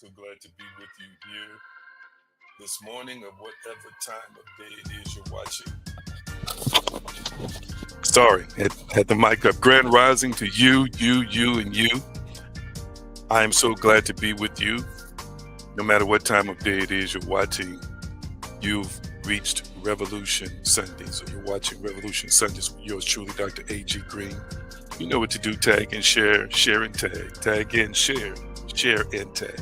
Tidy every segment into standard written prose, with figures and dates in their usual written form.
So glad to be with you here this morning or whatever time of day it is you're watching. Sorry, had the mic up. Grand rising to you, and you. I am so glad to be with you. No matter what time of day it is you're watching, you've reached Revolution Sundays, or you're watching Revolution Sundays with yours truly, Dr. A.G. Green. You know what to do. Tag and share, share and tag. Tag and share, share and tag.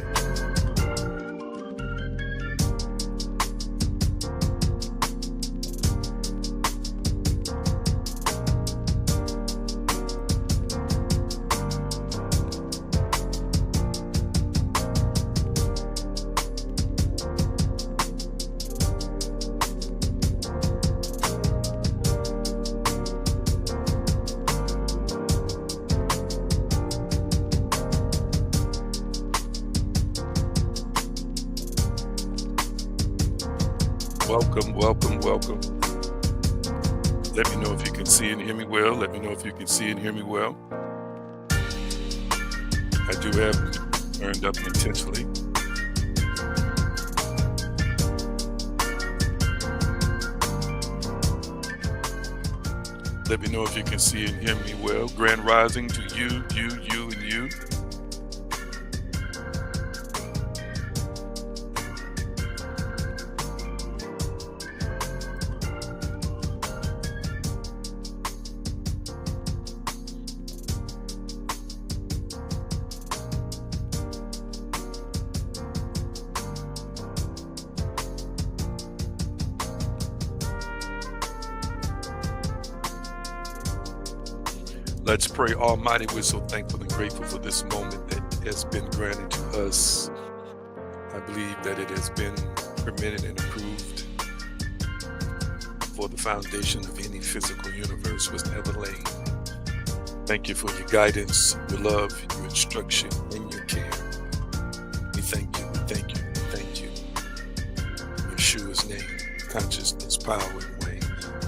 Welcome. Let me know if you can see and hear me well. Let me know if you can see and hear me well. I do have it turned up intentionally. Let me know if you can see and hear me well. Grand rising to you, and you. Let's pray. Almighty, we're so thankful and grateful for this moment that has been granted to us. I believe that it has been permitted and approved for the foundation of any physical universe was never laid. Thank you for your guidance, your love, your instruction, and your care. We thank you. In Yeshua's name, consciousness, power, and way.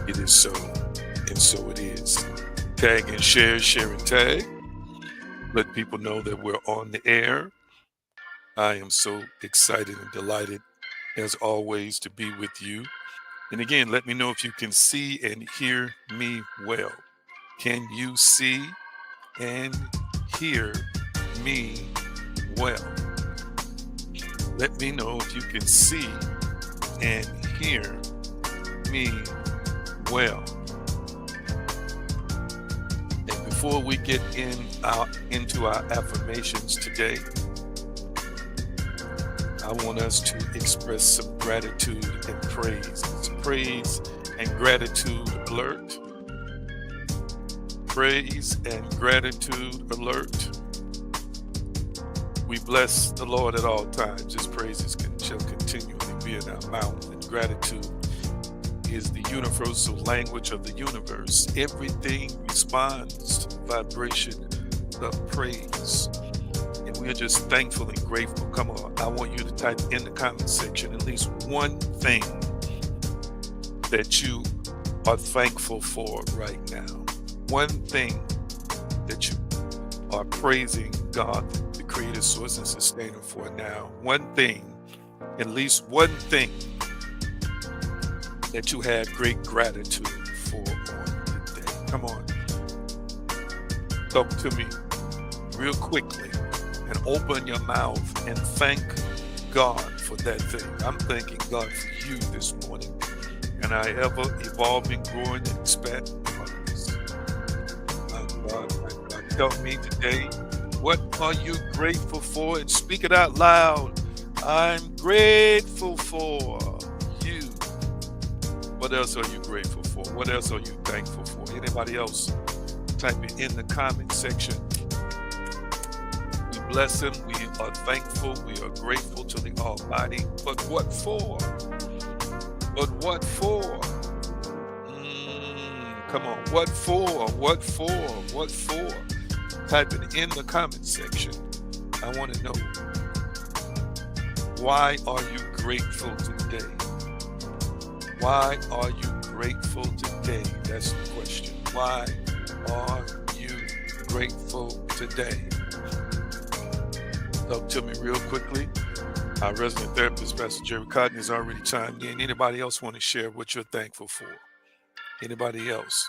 It is so, and so it is. Tag and share, share and tag. Let people know that we're on the air. I am so excited and delighted, as always, to be with you. And again, let me know if you can see and hear me well. Can you see and hear me well? Let me know if you can see and hear me well. Before we get into our affirmations today, I want us to express some gratitude and praise. Praise and gratitude alert. Praise and gratitude alert. We bless the Lord at all times. His praises shall continually be in our mouth. And gratitude is the universal language of the universe. Everything responds to the vibration of praise. And we are just thankful and grateful. Come on, I want you to type in the comment section at least one thing that you are thankful for right now. One thing that you are praising God, the creator, source, and sustainer for now. One thing, at least one thing that you had great gratitude for on today. Come on. Talk to me real quickly and open your mouth and thank God for that thing. I'm thanking God for you this morning and our ever evolving, growing, and expanding partners. My God, tell me today, what are you grateful for? And speak it out loud. I'm grateful for you. What else are you grateful for? What else are you thankful for? Anybody else? Type it in the comment section. We bless him. We are thankful. We are grateful to the Almighty. But what for? But what for? Come on. What for? What for? What for? Type it in the comment section. I want to know, why are you grateful today? Why are you grateful today? That's the question. Why are you grateful today? Talk to me real quickly. Our resident therapist, Pastor Jerry Cotton, has already chimed in. Anybody else want to share what you're thankful for? Anybody else?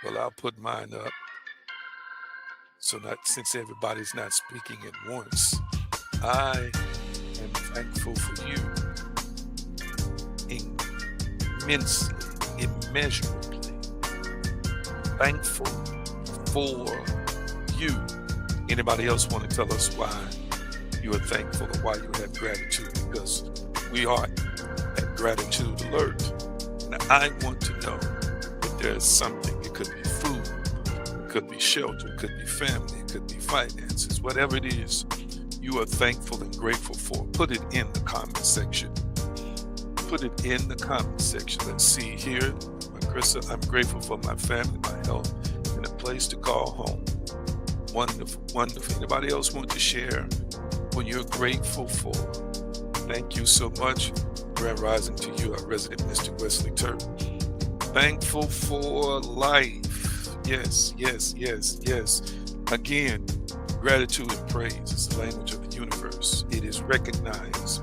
Well, I'll put mine up. So since everybody's not speaking at once, I am thankful for you immensely, immeasurably. Thankful for you. Anybody else want to tell us why you are thankful or why you have gratitude? Because we are at Gratitude Alert. And I want to know if there's something. It could be food, it could be shelter, it could be family, it could be finances, whatever it is you are thankful and grateful for. Put it in the comment section. Put it in the comment section. Let's see here. Marissa, I'm grateful for my family, my health, and a place to call home. Wonderful, wonderful. Anybody else want to share what you're grateful for? Thank you so much. Grand rising to you, our resident Mr. Wesley Turk. Thankful for life. Yes, yes, yes, yes. Again, gratitude and praise is the language of the universe. It is recognized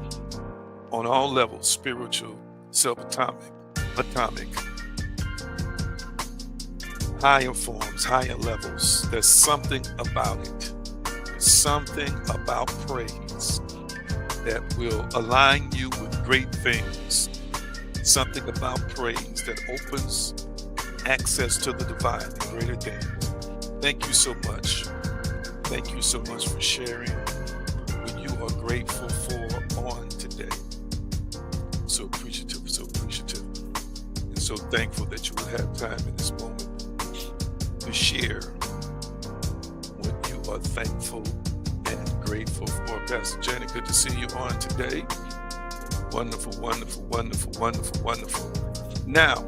on all levels, spiritual, subatomic, atomic, higher forms, higher levels. There's something about it. There's something about praise that will align you with great things. Something about praise that opens access to the divine and greater things. Thank you so much. Thank you so much for sharing what you are grateful for on today. So appreciative, and so thankful that you would have time in this moment to share what you are thankful and grateful for. Pastor Janet, good to see you on today. Wonderful, wonderful, wonderful, wonderful, wonderful. Now,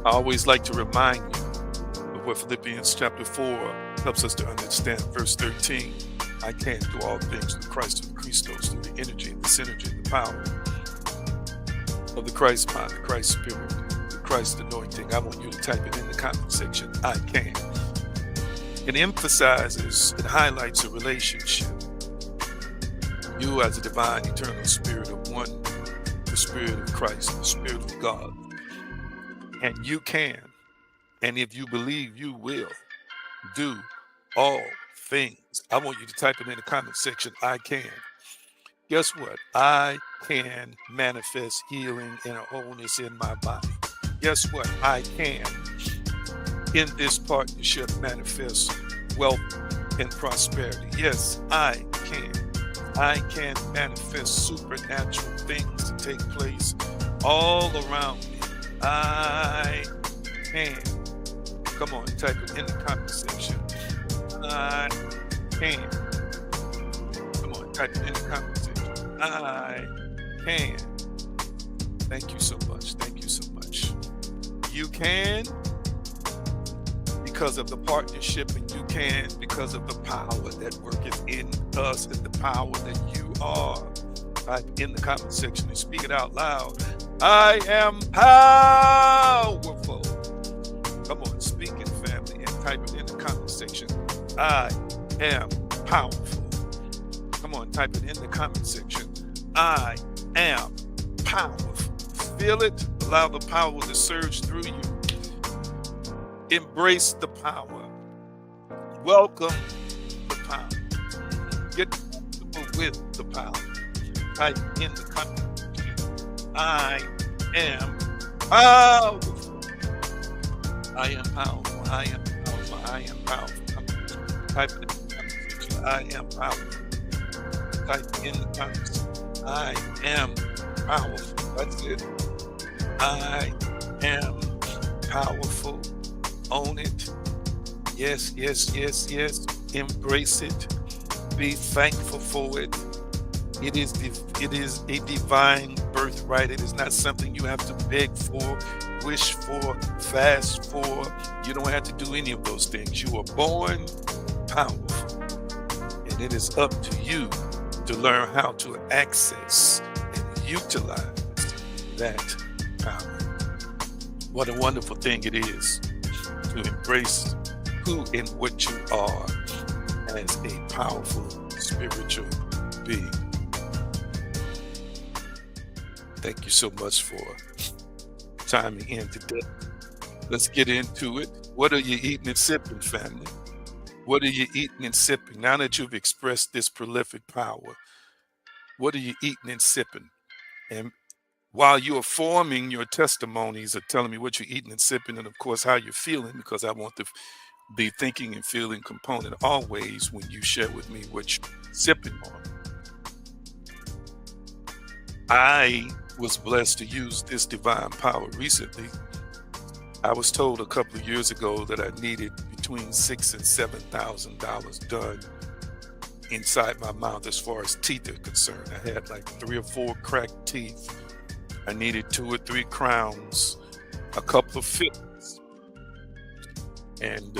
I always like to remind you of what Philippians chapter 4 helps us to understand. Verse 13, I can do all things through Christ who Christos, through the energy and the synergy and the power of the Christ mind, the Christ spirit, the Christ anointing. I want you to type it in the comment section, I can. It emphasizes, it highlights a relationship. You as a divine, eternal spirit of one, the spirit of Christ, the spirit of God. And you can, and if you believe, you will do all things. I want you to type it in the comment section, I can. Guess what? I can manifest healing and wholeness in my body. Guess what? I can, in this partnership, manifest wealth and prosperity. Yes, I can. I can manifest supernatural things to take place all around me. I can. Come on, type it in the comment section. I can. Come on, type it in the comment section. I can. Thank you so much. Thank you so much. You can because of the partnership, and you can because of the power that worketh in us and the power that you are. Type in the comment section and speak it out loud. I am powerful. Come on, speak it, family, and type it in the comment section. I am powerful. Come on, type it in the comment section. I am powerful. Feel it. Allow the power to surge through you. Embrace the power. Welcome the power. Get comfortable with the power. Type in the comment. I am powerful. I am powerful. I am powerful. I am powerful. Type in the comment section. I am powerful. Type in the comments. I am powerful. That's it. I am powerful. Own it. Yes, yes, yes, yes. Embrace it. Be thankful for it. It is a divine birthright. It is not something you have to beg for, wish for, fast for. You don't have to do any of those things. You are born powerful. And it is up to you to learn how to access and utilize that power. What a wonderful thing it is to embrace who and what you are as a powerful spiritual being. Thank you so much for chiming in today. Let's get into it. What are you eating and sipping, family? What are you eating and sipping? Now that you've expressed this prolific power, what are you eating and sipping? And while you're forming your testimonies of telling me what you're eating and sipping, and of course how you're feeling, because I want the thinking and feeling component always when you share with me what you're sipping on. I was blessed to use this divine power recently. I was told a couple of years ago that I needed between $6,000 and $7,000 done inside my mouth as far as teeth are concerned. I had like 3 or 4 cracked teeth. I needed 2 or 3 crowns, a couple of fillings, and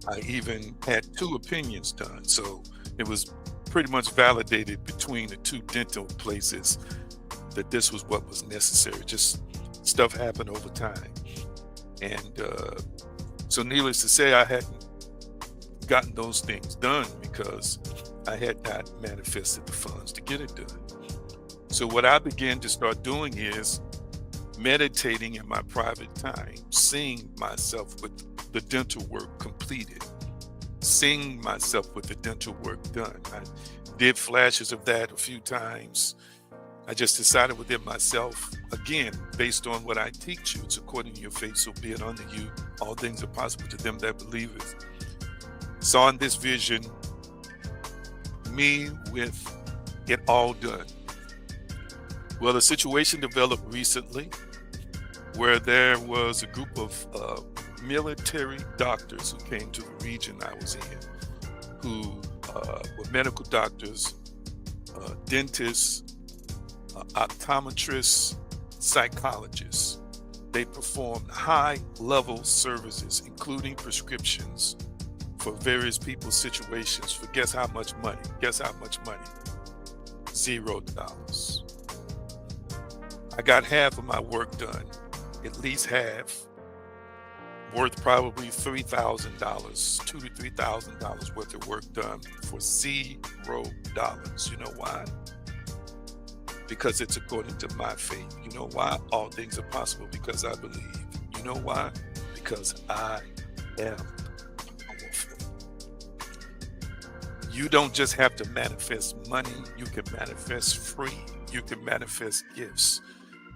I even had 2 opinions done. So it was pretty much validated between the 2 dental places that this was what was necessary. Just stuff happened over time. And so needless to say, I hadn't gotten those things done because I had not manifested the funds to get it done. So what I began to start doing is meditating in my private time, seeing myself with the dental work completed, seeing myself with the dental work done. I did flashes of that a few times. I just decided within myself, again, based on what I teach you, it's according to your faith, so be it unto you. All things are possible to them that believeth. Saw in this vision me with it all done. Well, a situation developed recently where there was a group of military doctors who came to the region I was in, who were medical doctors, dentists, optometrists, psychologists. They performed high-level services, including prescriptions for various people's situations. For guess how much money? Guess how much money? $0. I got half of my work done, at least half, worth probably $3,000, $2,000 to $3,000 worth of work done for $0. You know why? Because it's according to my faith. You know why? All things are possible because I believe. You know why? Because I am powerful. You don't just have to manifest money. You can manifest free. You can manifest gifts.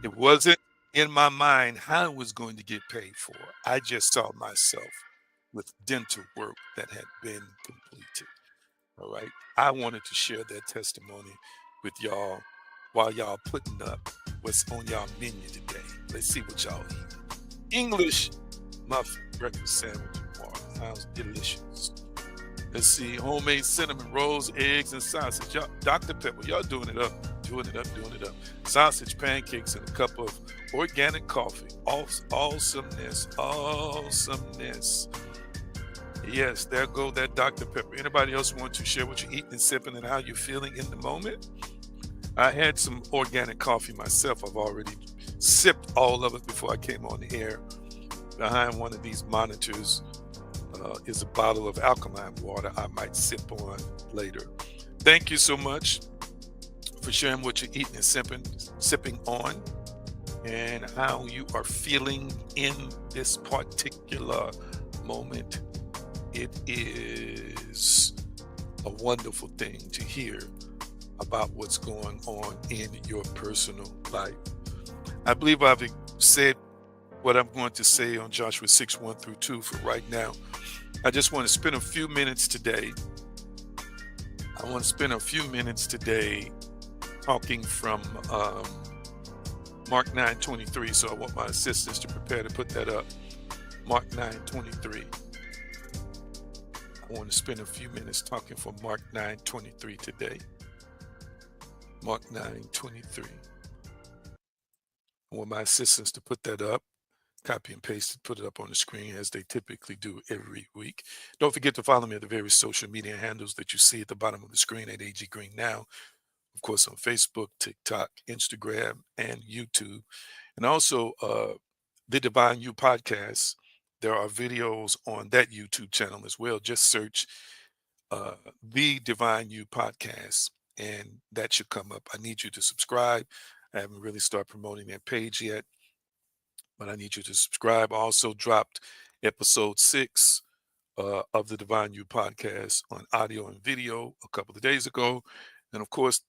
It wasn't in my mind how I was going to get paid for. I just saw myself with dental work that had been completed. All right. I wanted to share that testimony with y'all while y'all putting up what's on y'all menu today. Let's see what y'all eat. English muffin breakfast sandwich and water. Sounds delicious. Let's see, homemade cinnamon rolls, eggs, and sausage. Y'all, Dr. Pepper, y'all doing it up, doing it up, doing it up. Sausage, pancakes, and a cup of organic coffee. Awesomeness, awesomeness. Yes, there go that Dr. Pepper. Anybody else want to share what you're eating and sipping and how you're feeling in the moment? I had some organic coffee myself. I've already sipped all of it before I came on the air. Behind one of these monitors is a bottle of alkaline water I might sip on later. Thank you so much for sharing what you're eating and sipping on and how you are feeling in this particular moment. It is a wonderful thing to hear about what's going on in your personal life. I believe I've said what I'm going to say on Joshua 6:1-2 for right now. I just want to spend a few minutes today. I want to spend a few minutes today talking from Mark 9:23. So I want my assistants to prepare to put that up. Mark 9:23. I want to spend a few minutes talking from Mark 9:23 today. Mark 9:23. I want my assistants to put that up, copy and paste it, put it up on the screen as they typically do every week. Don't forget to follow me at the various social media handles that you see at the bottom of the screen at AG Green Now. Of course, on Facebook, TikTok, Instagram, and YouTube. And also the Divine You podcast there are videos on that YouTube channel as well. Just search uh, the Divine You podcast, and that should come up. I need you to subscribe. I haven't really started promoting that page yet, but I need you to subscribe. I also dropped episode 6 of the Divine You podcast on audio and video a couple of days ago. And of course,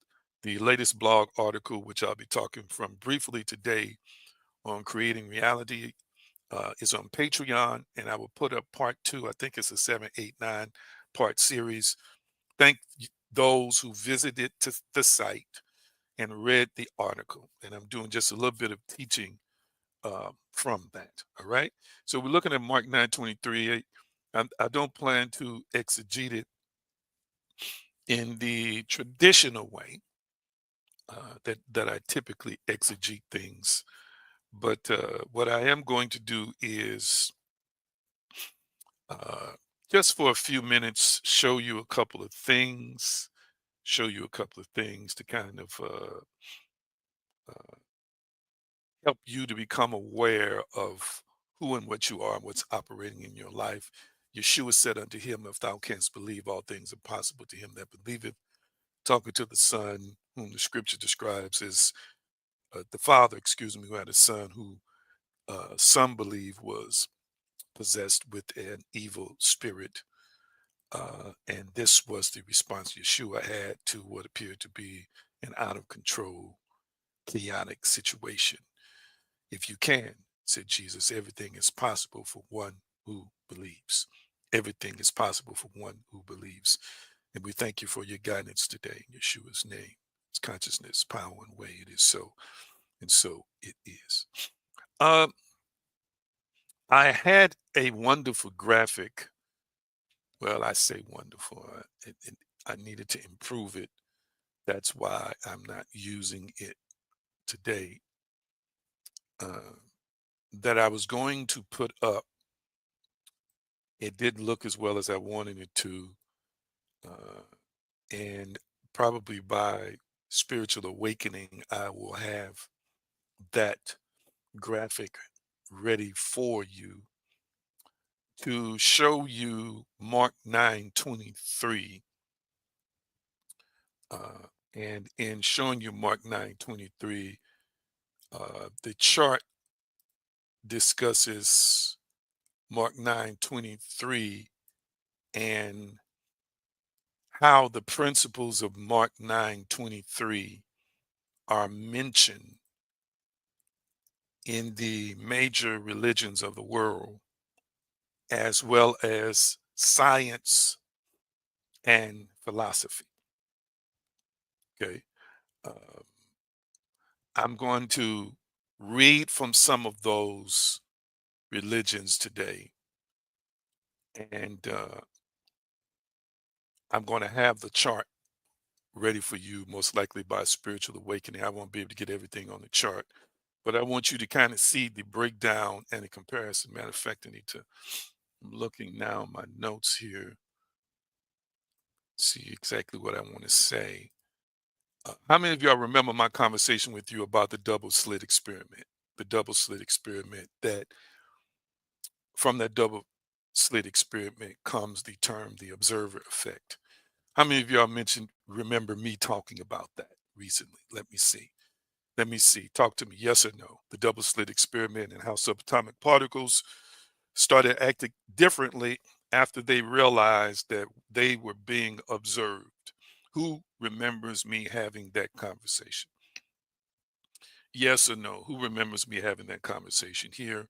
the latest blog article, which I'll be talking from briefly today on creating reality, is on Patreon. And I will put up part 2. I think it's a 7, 8, 9 part series. Thank those who visited the site and read the article. And I'm doing just a little bit of teaching from that. All right. So we're looking at Mark 9:23. I don't plan to exegete it in the traditional way that I typically exegete things. But what I am going to do is uh, just for a few minutes show you a couple of things, to kind of uh, help you to become aware of who and what you are and what's operating in your life. Yeshua said unto him, if thou canst believe, all things are possible to him that believeth. Talking to the Son, whom the scripture describes as the Father, excuse me, who had a son who some believe was possessed with an evil spirit. And this was the response Yeshua had to what appeared to be an out of control, chaotic situation. If you can, said Jesus, everything is possible for one who believes. Everything is possible for one who believes. And we thank you for your guidance today in Yeshua's name. It's consciousness, power, and way. It is so, and so it is. Um, I had a wonderful graphic. Well, I say wonderful. I needed to improve it. That's why I'm not using it today. Uh, that I was going to put up. It didn't look as well as I wanted it to. Uh, and probably by spiritual awakening, I will have that graphic ready for you to show you Mark 9:23. Uh, and in showing you Mark 9:23, the chart discusses Mark 9:23 and how the principles of Mark 9:23 are mentioned in the major religions of the world, as well as science and philosophy. Okay. Uh, I'm going to read from some of those religions today, and I'm going to have the chart ready for you, most likely by spiritual awakening. I won't be able to get everything on the chart, but I want you to kind of see the breakdown and the comparison. Matter of fact, I need to, I'm looking now at my notes here, see exactly what I want to say. How many of y'all remember my conversation with you about the double slit experiment? The double slit experiment, that from that double slit experiment comes the term the observer effect. How many of y'all remember me talking about that recently? Let me see. Let me see. Talk to me. Yes or no? The double slit experiment and how subatomic particles started acting differently after they realized that they were being observed. Who remembers me having that conversation? Yes or no? Who remembers me having that conversation here?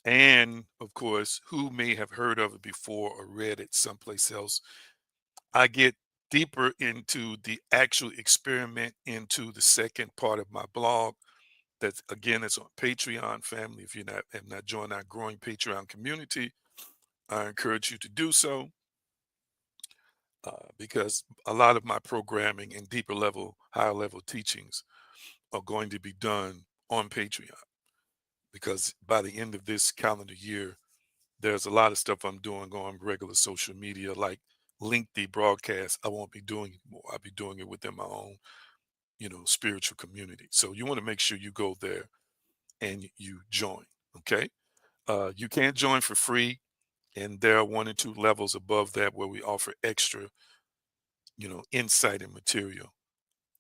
And of course, who may have heard of it before or read it someplace else? I get deeper into the actual experiment into the second part of my blog. That's again, it's on Patreon, family. If you have not joined our growing Patreon community, I encourage you to do so, because a lot of my programming and deeper level, higher level teachings are going to be done on Patreon. Because by the end of this calendar year, there's a lot of stuff I'm doing on regular social media, like lengthy broadcasts. I won't be doing anymore. I'll be doing it within my own, spiritual community. So you want to make sure you go there and you join. Okay. You can join for free, and there are one and two levels above that where we offer extra, insight and material.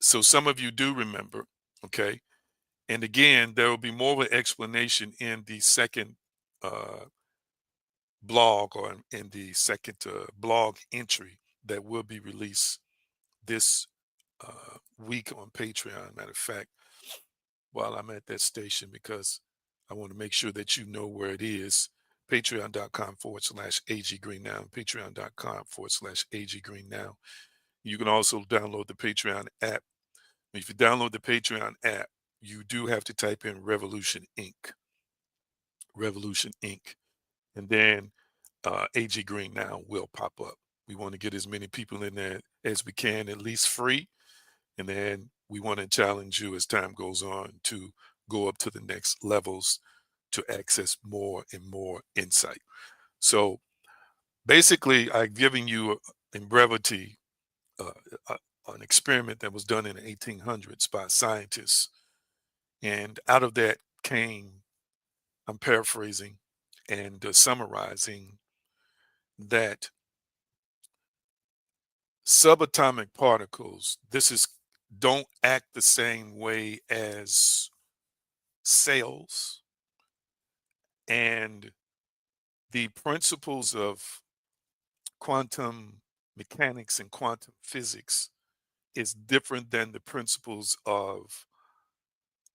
So some of you do remember, okay? And again, there will be more of an explanation in the second uh, blog, or in the second blog entry that will be released this week on Patreon. Matter of fact, while I'm at that station, because I want to make sure that you know where it is. Patreon.com/AG Green Now, Patreon.com/AG Green Now. You can also download the Patreon app. If you download the Patreon app, you do have to type in Revolution Inc. Revolution Inc. And then AG Green Now will pop up. We want to get as many people in there as we can, at least free. And then we want to challenge you as time goes on to go up to the next levels to access more and more insight. So basically, I've given you in brevity uh, uh, an experiment that was done in the 1800s by scientists. And out of that came, I'm paraphrasing and summarizing, that subatomic particles, don't act the same way as cells, and the principles of quantum mechanics and quantum physics is different than the principles of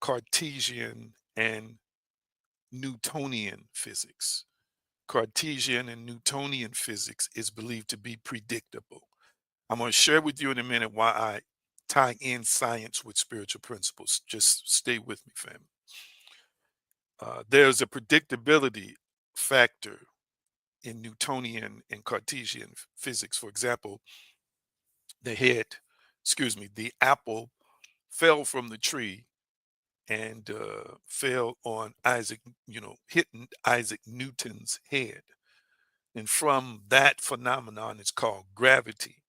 Cartesian and Newtonian physics. Cartesian and Newtonian physics is believed to be predictable. I'm going to share with you in a minute why I tie in science with spiritual principles. Just stay with me, family. There's a predictability factor in Newtonian and Cartesian physics. For example, the head, the apple fell from the tree and fell on hitting Isaac Newton's head. And from that phenomenon, it's called gravity.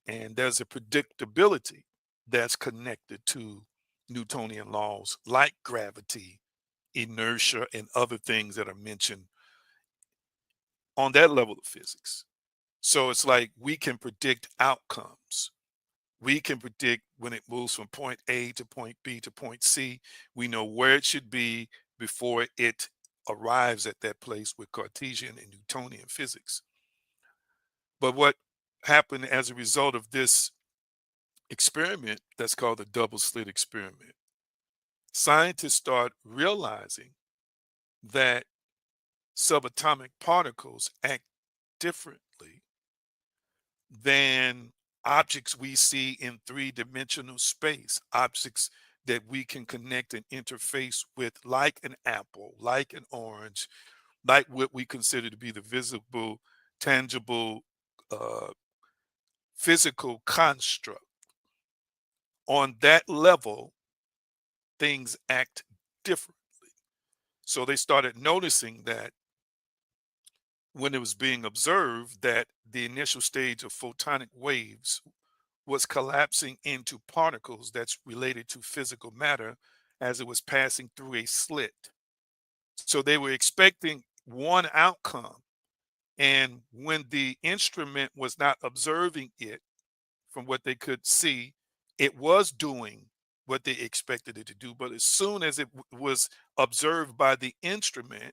And there's a predictability that's connected to Newtonian laws like gravity, inertia, and other things that are mentioned on that level of physics. So it's like we can predict outcomes. We can predict when it moves from point A to point B to point C. We know where it should be before it arrives at that place with Cartesian and Newtonian physics. But what happened as a result of this experiment, that's called the double slit experiment, scientists start realizing that subatomic particles act differently than objects we see in three-dimensional space, objects that we can connect and interface with, like an apple, like an orange, like what we consider to be the visible, tangible, uh, physical construct. On that level, things act differently. So they started noticing that when it was being observed, that the initial stage of photonic waves was collapsing into particles that's related to physical matter as it was passing through a slit. So they were expecting one outcome. And when the instrument was not observing it, from what they could see, it was doing what they expected it to do. But as soon as it was observed by the instrument,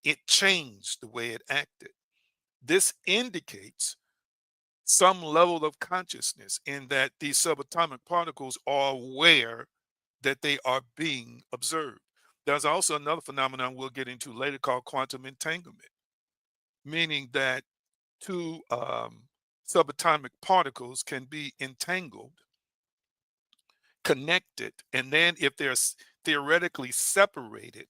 it changed the way it acted. This indicates some level of consciousness in that these subatomic particles are aware that they are being observed. There's also another phenomenon we'll get into later called quantum entanglement, meaning that two subatomic particles can be entangled, connected, and then if they're theoretically separated,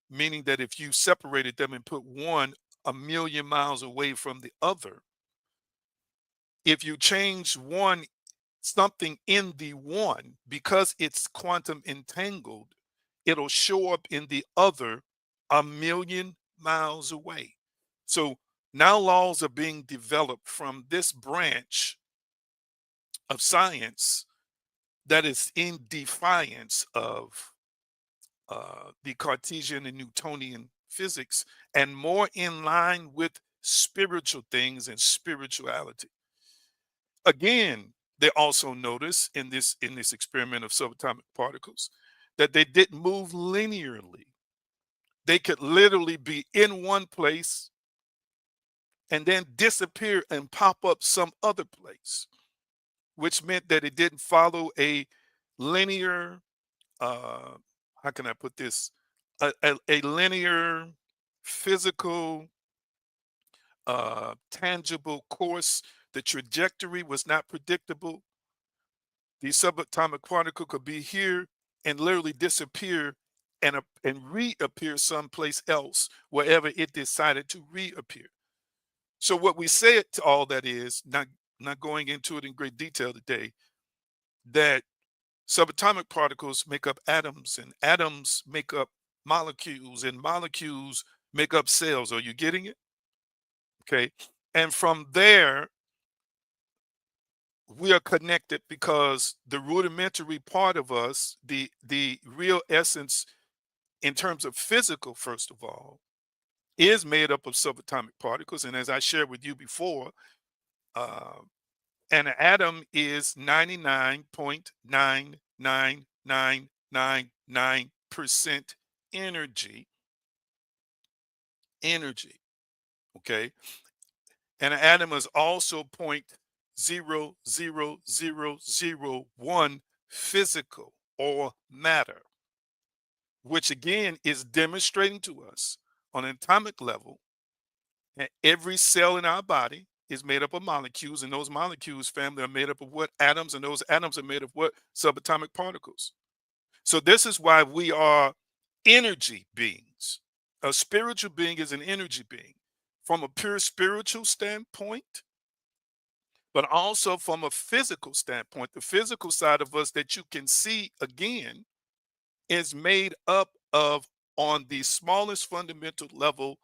meaning that if you separated them and put one a million miles away from the other, if you change one something in the one, because it's quantum entangled, it'll show up in the other a million miles away. So now laws are being developed from this branch of science that is in defiance of the Cartesian and Newtonian physics and more in line with spiritual things and spirituality. Again, they also notice in this experiment of subatomic particles that they didn't move linearly. They could literally be in one place and then disappear and pop up some other place, which meant that it didn't follow a linear, uh, how can I put this? A linear, physical, tangible course. The trajectory was not predictable. The subatomic particle could be here and literally disappear and reappear someplace else wherever it decided to reappear. So what we say to all that is not going into it in great detail today, that subatomic particles make up atoms, and atoms make up molecules, and molecules make up cells. Are you getting it? Okay. And from there, we are connected because the rudimentary part of us, the real essence in terms of physical, first of all, is made up of subatomic particles. And as I shared with you before, uh, an atom is 99.99999% energy. Energy. Okay. And an atom is also 0.00001 physical or matter, which again is demonstrating to us on an atomic level that every cell in our body is made up of molecules, and those molecules, family, are made up of what? Atoms, and those atoms are made of what? Subatomic particles. So this is why we are energy beings. A spiritual being is an energy being from a pure spiritual standpoint, but also from a physical standpoint. The physical side of us that you can see again is made up of, on the smallest fundamental level,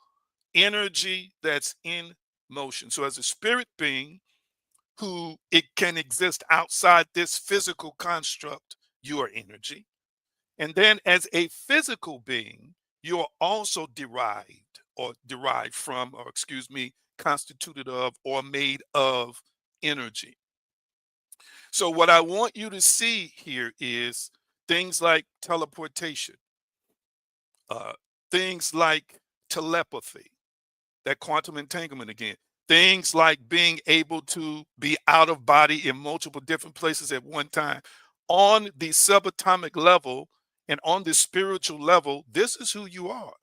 energy that's in motion. So as a spirit being who it can exist outside this physical construct, you are energy. And then as a physical being, you are also derived from, or excuse me, constituted of or made of energy. So what I want you to see here is things like teleportation, uh, things like telepathy, that quantum entanglement again, things like being able to be out of body in multiple different places at one time. On the subatomic level and on the spiritual level, this is who you are.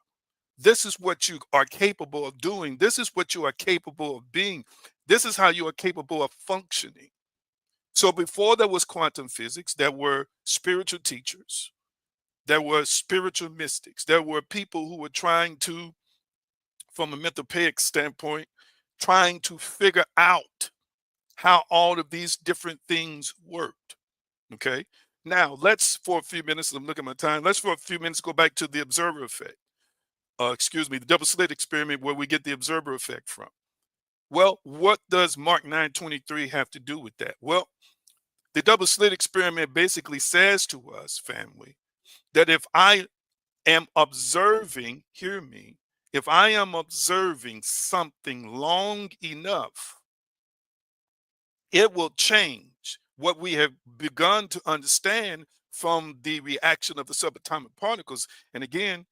This is what you are capable of doing. This is what you are capable of being. This is how you are capable of functioning. So before there was quantum physics, there were spiritual teachers, there were spiritual mystics, there were people who were trying to, from a mythopoeic standpoint, trying to figure out how all of these different things worked. Okay. Now let's, for a few minutes, I'm looking at my time. Let's for a few minutes go back to the observer effect. Excuse me, the double slit experiment, where we get the observer effect from. Well, what does Mark 9:23 have to do with that? Well, the double slit experiment basically says to us, family, that if I am observing, hear me, if I am observing something long enough, it will change what we have begun to understand from the reaction of the subatomic particles. And again,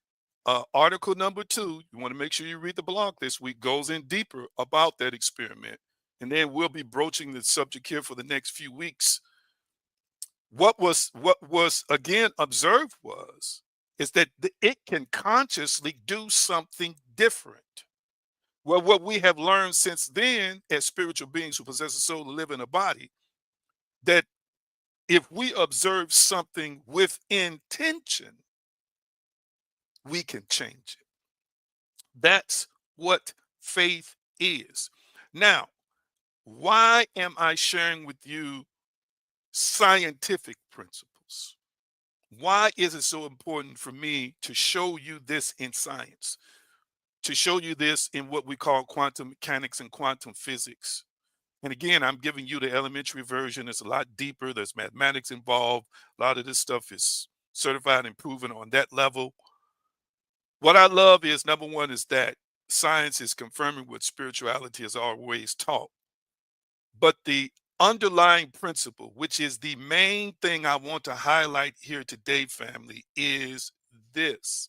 article number 2, you want to make sure you read the blog this week, goes in deeper about that experiment. And then we'll be broaching the subject here for the next few weeks. What was again observed was is that it can consciously do something different. Well, what we have learned since then as spiritual beings who possess a soul and live in a body, that if we observe something with intention, we can change it. That's what faith is. Now, why am I sharing with you scientific principles? Why is it so important for me to show you this in science, to show you this in what we call quantum mechanics and quantum physics? And again, I'm giving you the elementary version. It's a lot deeper. There's mathematics involved. A lot of this stuff is certified and proven on that level. What I love is number one is that science is confirming what spirituality has always taught. But the underlying principle, which is the main thing I want to highlight here today, family, is this: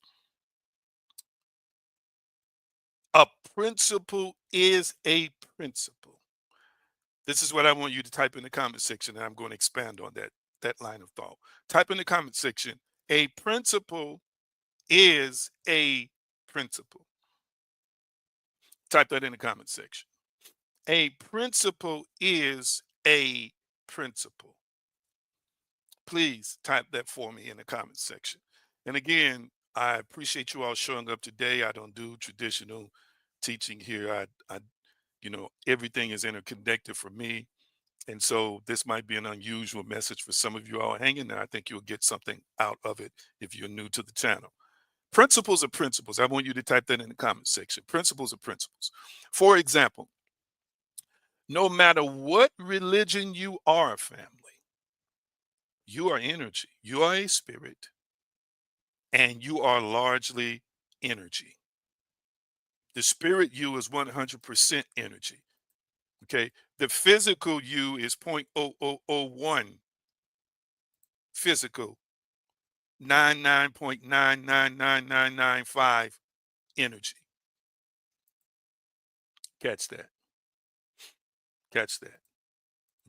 a principle is a principle. This is what I want you to type in the comment section, and I'm going to expand on that line of thought. Type in the comment section, a principle is a principle. Type that in the comment section. A principle is a principle. Please type that for me in the comment section. And again, I appreciate you all showing up today. I don't do traditional teaching here. Everything is interconnected for me. And so this might be an unusual message for some of you all hanging there. I think you'll get something out of it if you're new to the channel. Principles are principles. I want you to type that in the comment section. Principles are principles. For example, no matter what religion you are, family, you are energy. You are a spirit, and you are largely energy. The spirit you is 100% energy. Okay. The physical you is 0.0001 physical, 99.999995 energy. Catch that. Catch that.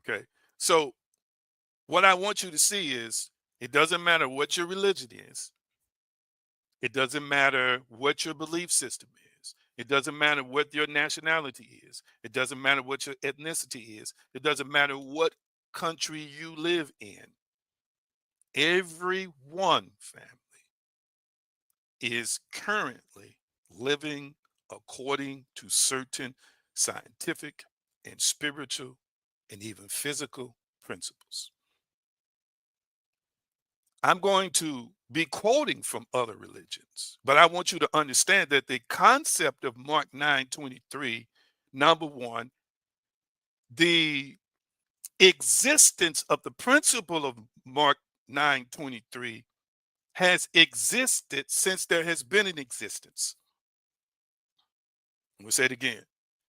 Okay. So what I want you to see is it doesn't matter what your religion is. It doesn't matter what your belief system is. It doesn't matter what your nationality is. It doesn't matter what your ethnicity is. It doesn't matter what country you live in. Everyone, family, is currently living according to certain scientific and spiritual and even physical principles. I'm going to be quoting from other religions, but I want you to understand that the concept of Mark 9:23, number one, the existence of the principle of Mark 9:23 has existed since there has been an existence. We'll say it again.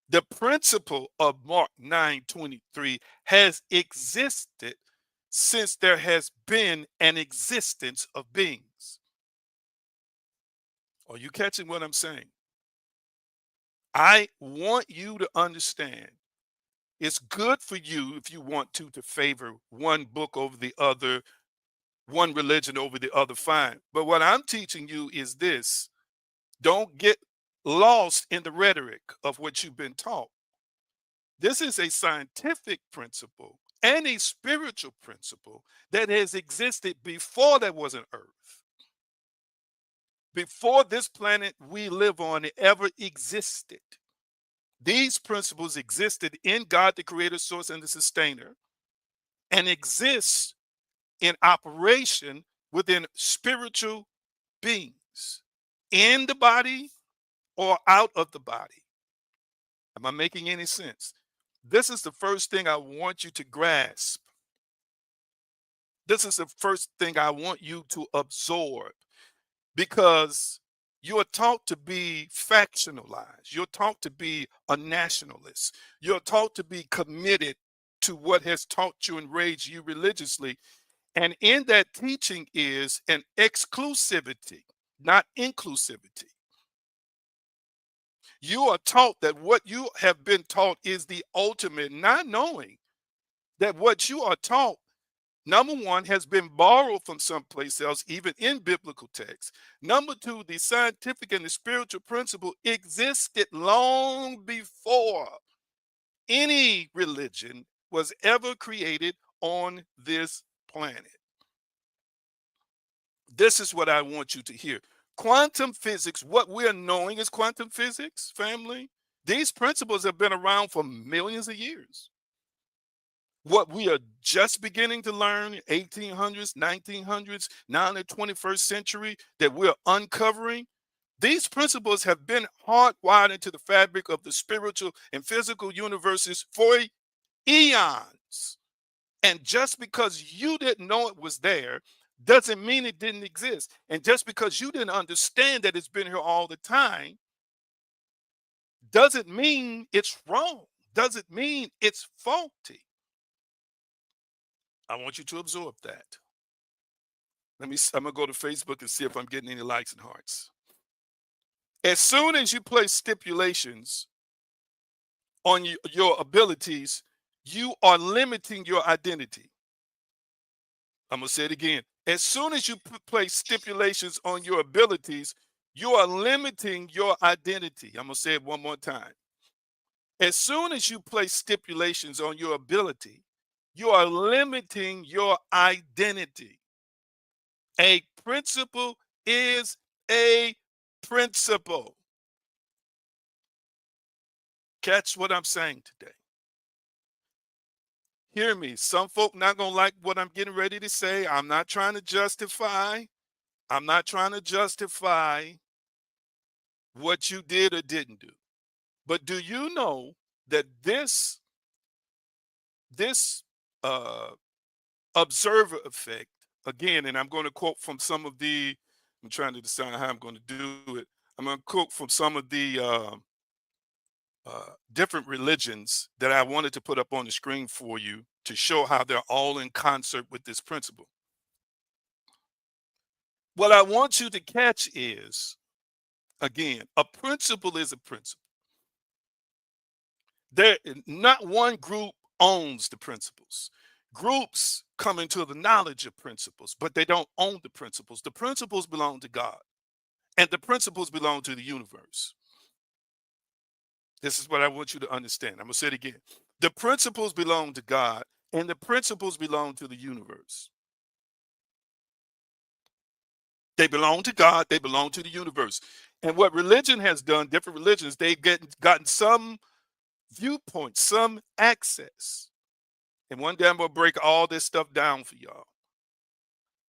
The principle of Mark 9:23 has existed since there has been an existence of beings. Are you catching what I'm saying? I want you to understand it's good for you if you want to favor one book over the other, one religion over the other, fine. But what I'm teaching you is this: don't get lost in the rhetoric of what you've been taught. This is a scientific principle and a spiritual principle that has existed before there was an earth, before this planet we live on ever existed. These principles existed in God, the creator, source, and the sustainer, and exist in operation within spiritual beings in the body or out of the body. Am I making any sense? This is the first thing I want you to grasp. This is the first thing I want you to absorb, because you're taught to be factionalized. You're taught to be a nationalist. You're taught to be committed to what has taught you and raised you religiously. And in that teaching is an exclusivity, not inclusivity. You are taught that what you have been taught is the ultimate, not knowing that what you are taught, number one, has been borrowed from someplace else, even in biblical texts. Number two, the scientific and the spiritual principle existed long before any religion was ever created on this planet. This is what I want you to hear. Quantum physics, what we're knowing is quantum physics, family. These principles have been around for millions of years. What we are just beginning to learn, 1800s, 1900s, now in the 21st century, that we're uncovering, these principles have been hardwired into the fabric of the spiritual and physical universes for eons. And just because you didn't know it was there doesn't mean it didn't exist. And just because you didn't understand that it's been here all the time doesn't mean it's wrong, doesn't mean it's faulty. I want you to absorb that. I'm gonna go to Facebook and see if I'm getting any likes and hearts. As soon as you place stipulations on your abilities, you are limiting your identity. I'm gonna say it again. As soon as you place stipulations on your abilities, you are limiting your identity. I'm gonna say it one more time. As soon as you place stipulations on your ability, you are limiting your identity. A principle is a principle. Catch what I'm saying today. Hear me. Some folk not gonna like what I'm getting ready to say. I'm not trying to justify. I'm not trying to justify what you did or didn't do. But do you know that this uh, observer effect again? And I'm going to quote from some of the. I'm trying to decide how I'm going to do it. I'm going to quote from some of the different religions that I wanted to put up on the screen for you to show how they're all in concert with this principle. What I want you to catch is, again, a principle is a principle. There, not one group owns the principles. Groups come into the knowledge of principles, but they don't own the principles. The principles belong to God, and the principles belong to the universe. This is what I want you to understand. I'm going to say it again. The principles belong to God, and the principles belong to the universe. They belong to God, they belong to the universe. And what religion has done, different religions, they've gotten some viewpoint, some access. And one day I'm going to break all this stuff down for y'all.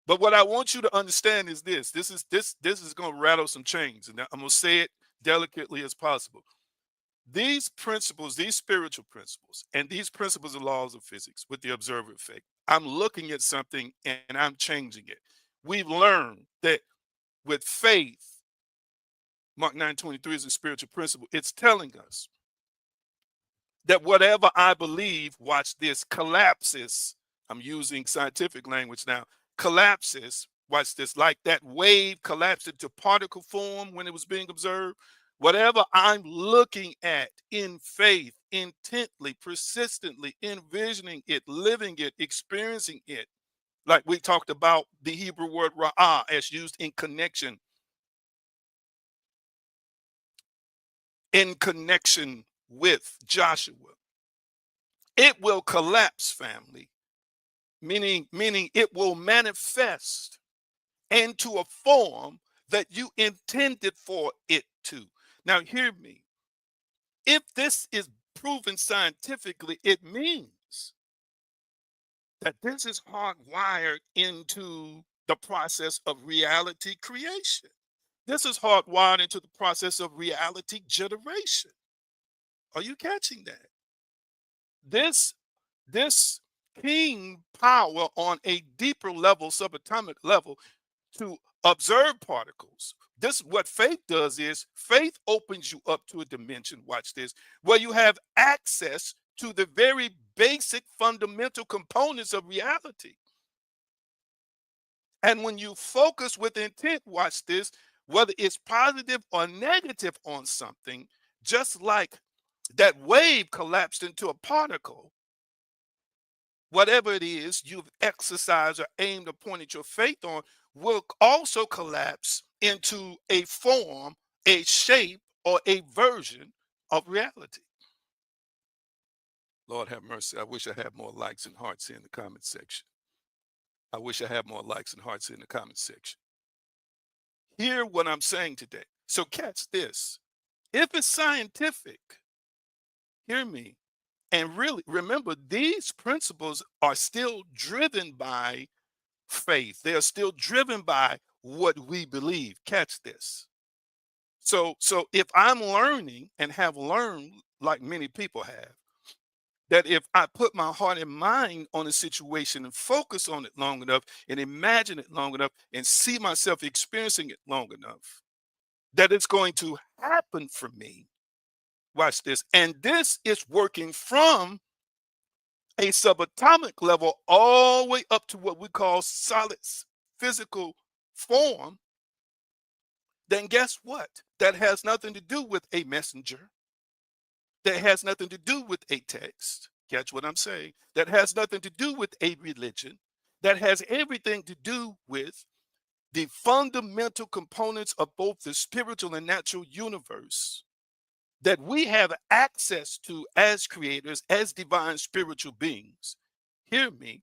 But what I want you to understand is this. This is going to rattle some chains, and I'm going to say it delicately as possible. These principles, these spiritual principles, and these principles and laws of physics with the observer effect, I'm looking at something and I'm changing it. We've learned that with faith, Mark 9:23 is a spiritual principle. It's telling us that whatever I believe, watch this, collapses. I'm using scientific language now. Collapses, watch this, like that wave collapsed into particle form when it was being observed. Whatever I'm looking at in faith, intently, persistently, envisioning it, living it, experiencing it, like we talked about the Hebrew word ra'ah as used in connection with Joshua. It will collapse, family, meaning it will manifest into a form that you intended for it to. Now, hear me. If this is proven scientifically, it means that this is hardwired into the process of reality creation. This is hardwired into the process of reality generation. Are you catching that? This this keen power on a deeper level, subatomic level, to observe particles. This what faith does is faith opens you up to a dimension, watch this, where you have access to the very basic fundamental components of reality. And when you focus with intent, watch this, whether it's positive or negative on something, just like that wave collapsed into a particle, whatever it is you've exercised or aimed or pointed your faith on will also collapse into a form, a shape, or a version of reality. Lord have mercy. I wish I had more likes and hearts here in the comment section. I wish I had more likes and hearts in the comment section. Hear what I'm saying today. So catch this. If it's scientific, hear me. And really remember, these principles are still driven by faith. They are still driven by what we believe. Catch this. So if I'm learning and have learned like many people have, that if I put my heart and mind on a situation and focus on it long enough and imagine it long enough and see myself experiencing it long enough, that it's going to happen for me. Watch this. And this is working from a subatomic level all the way up to what we call solid physical form. Then guess what? That has nothing to do with a messenger. That has nothing to do with a text. Catch what I'm saying? That has nothing to do with a religion. That has everything to do with the fundamental components of both the spiritual and natural universe that we have access to as creators, as divine spiritual beings. Hear me,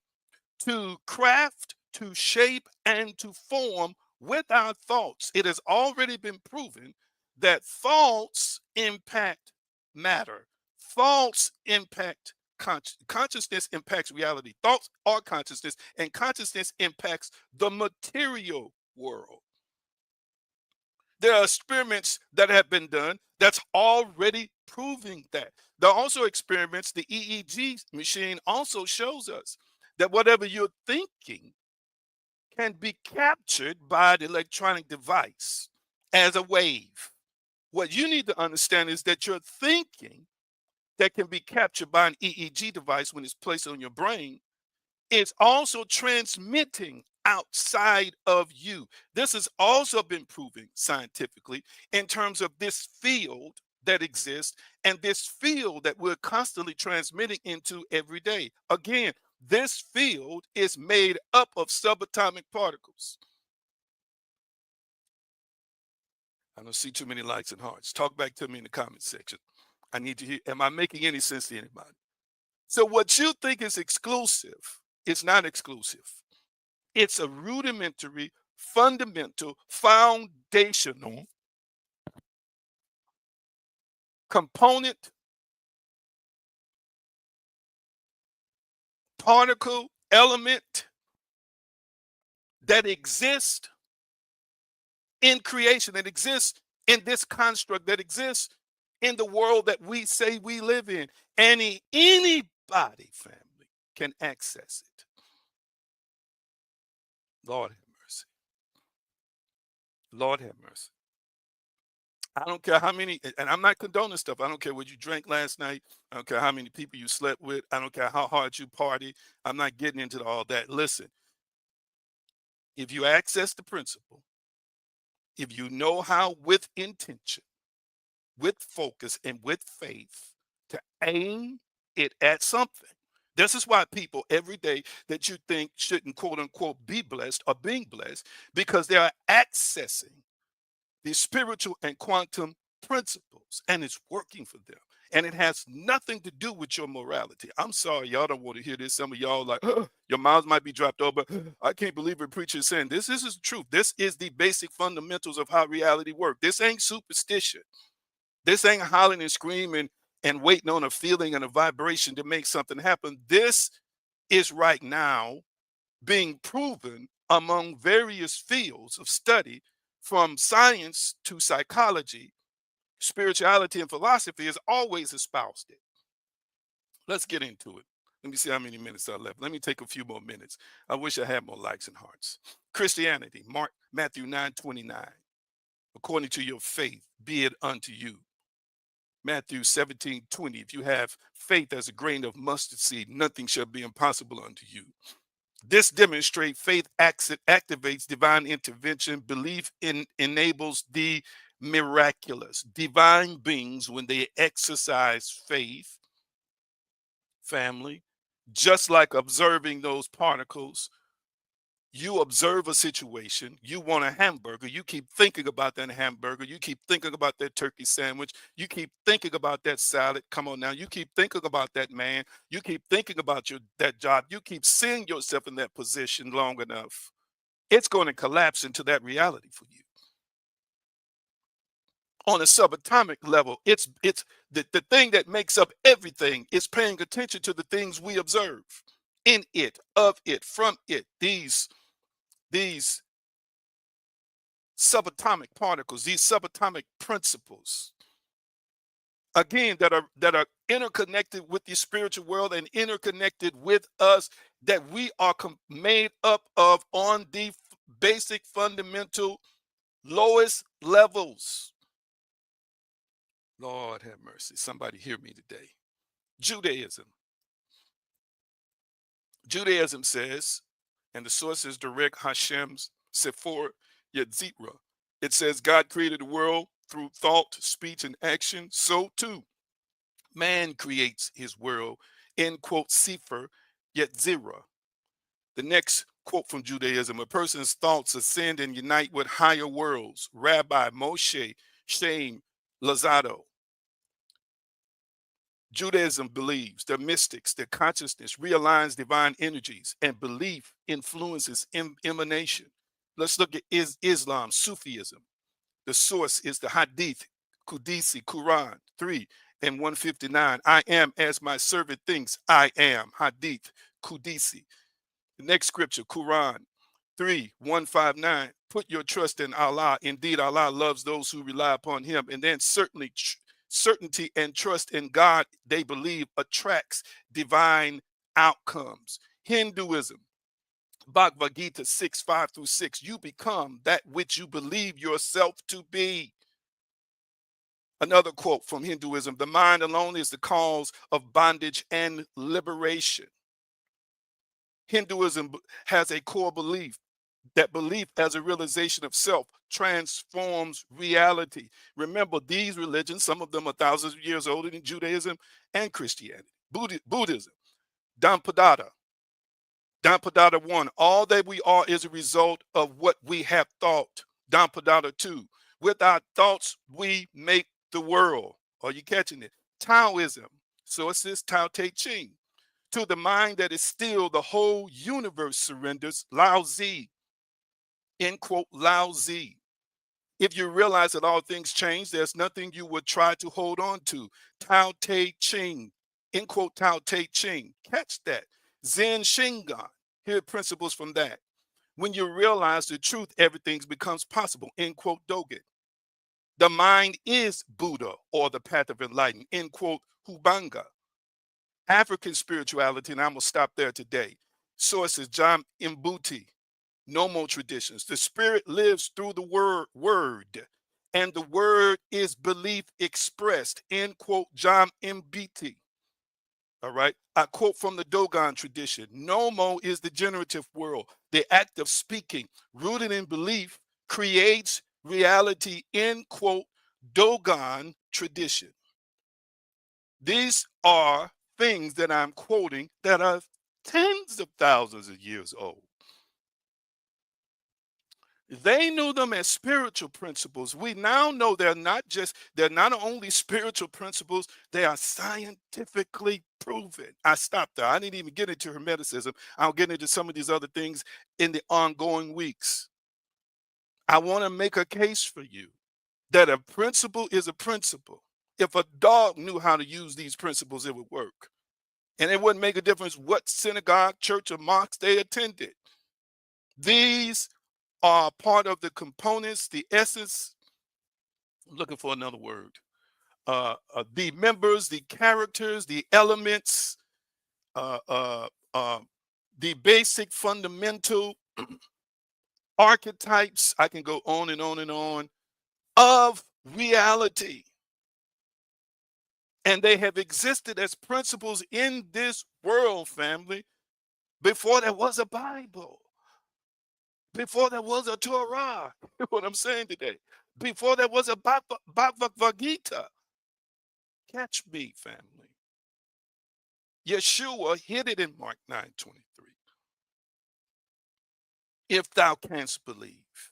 to craft, to shape, and to form with our thoughts. It has already been proven that thoughts impact matter. Thoughts impact consciousness impacts reality. Thoughts are consciousness, and consciousness impacts the material world. There are experiments that have been done that's already proving that. There are also experiments, the EEG machine also shows us that whatever you're thinking can be captured by the electronic device as a wave. What you need to understand is that your thinking that can be captured by an EEG device when it's placed on your brain is also transmitting outside of you. This has also been proven scientifically in terms of this field that exists and this field that we're constantly transmitting into every day. Again, this field is made up of subatomic particles. I don't see too many likes and hearts. Talk back to me in the comment section. I need to hear, am I making any sense to anybody? So, what you think is exclusive, it's not exclusive. It's a rudimentary, fundamental, foundational component, particle, element that exists in creation, that exists in this construct, that exists in the world that we say we live in. Anybody, family, can access it. Lord have mercy. Lord have mercy. I don't care how many, and I'm not condoning stuff. I don't care what you drank last night. I don't care how many people you slept with. I don't care how hard you party. I'm not getting into all that. Listen, if you access the principle, if you know how with intention, with focus, and with faith to aim it at something. This is why people every day that you think shouldn't quote unquote be blessed are being blessed because they are accessing the spiritual and quantum principles, and it's working for them. And it has nothing to do with your morality. I'm sorry, y'all don't want to hear this. Some of y'all like, your mouths might be dropped over. I can't believe a preacher is saying this. This is the truth. This is the basic fundamentals of how reality works. This ain't superstition. This ain't hollering and screaming and waiting on a feeling and a vibration to make something happen. This is right now being proven among various fields of study, from science to psychology. Spirituality and philosophy has always espoused it. Let's get into it. Let me see how many minutes are left. Let me take a few more minutes. I wish I had more likes and hearts. Christianity, Matthew 9:29. According to your faith, be it unto you. Matthew 17:20. If you have faith as a grain of mustard seed, nothing shall be impossible unto you. This demonstrates faith activates divine intervention. Belief enables the miraculous. Divine beings, when they exercise faith, family, just like observing those particles, you observe a situation, you want a hamburger, you keep thinking about that hamburger, you keep thinking about that turkey sandwich, you keep thinking about that salad. Come on now, you keep thinking about that man, you keep thinking about that job, you keep seeing yourself in that position long enough. It's going to collapse into that reality for you. On a subatomic level, it's the thing that makes up everything is paying attention to the things we observe in it, of it, from it. These subatomic particles, these subatomic principles again, that are interconnected with the spiritual world and interconnected with us, that we are made up of on the basic fundamental lowest levels. Lord have mercy. Somebody hear me today. Judaism. Judaism says, and the source is direct Hashem's Sephor Yetzirah. It says God created the world through thought, speech, and action. So too, man creates his world in quote Sefer Yetzirah. The next quote from Judaism: a person's thoughts ascend and unite with higher worlds. Rabbi Moshe Chaim Lazado. Judaism believes the mystics, their consciousness realigns divine energies, and belief influences emanation. Let's look at Islam, Sufism. The source is the Hadith, Qudsi, Quran 3 and 159. I am as my servant thinks I am. Hadith, Qudsi. The next scripture, Quran 3:159. Put your trust in Allah. Indeed, Allah loves those who rely upon him. And then certainty and trust in God, they believe, attracts divine outcomes. Hinduism, Bhagavad Gita 6:5-6. You become that which you believe yourself to be. Another quote from Hinduism: the mind alone is the cause of bondage and liberation. Hinduism has a core belief. That belief as a realization of self transforms reality. Remember, these religions, some of them are thousands of years older than Judaism and Christianity. Buddhism, Dhammapada. Dhammapada 1, all that we are is a result of what we have thought. Dhammapada 2, with our thoughts, we make the world. Are you catching it? Taoism, sources Tao Te Ching. To the mind that is still, the whole universe surrenders. Lao Tzu, end quote, Lao Tzu. If you realize that all things change, there's nothing you would try to hold on to. Tao Te Ching, end quote, Tao Te Ching. Catch that. Zen Shingon. Here are principles from that. When you realize the truth, everything becomes possible. End quote, Dogen. The mind is Buddha, or the path of enlightenment. End quote, Hubanga. African spirituality, and I'm going to stop there today. Sources, John Mbuti. Nomo traditions. The spirit lives through the word, and the word is belief expressed. End quote, John Mbiti. All right. I quote from the Dogon tradition. Nomo is the generative world. The act of speaking, rooted in belief, creates reality. End quote, Dogon tradition. These are things that I'm quoting that are tens of thousands of years old. They knew them as spiritual principles. We now know they're not only spiritual principles, they are scientifically proven. I stopped there. I didn't even get into Hermeticism. I'll get into some of these other things in the ongoing weeks. I want to make a case for you that a principle is a principle. If a dog knew how to use these principles, it would work. And it wouldn't make a difference what synagogue, church, or mosque they attended. These are part of the components, the essence. I'm looking for another word. The members, the characters, the elements, the basic fundamental archetypes. I can go on and on and on of reality. And they have existed as principles in this world, family, before there was a Bible. Before there was a Torah, what I'm saying today, before there was a Bhagavad Gita. Catch me, family. Yeshua hit it in Mark 9:23. If thou canst believe,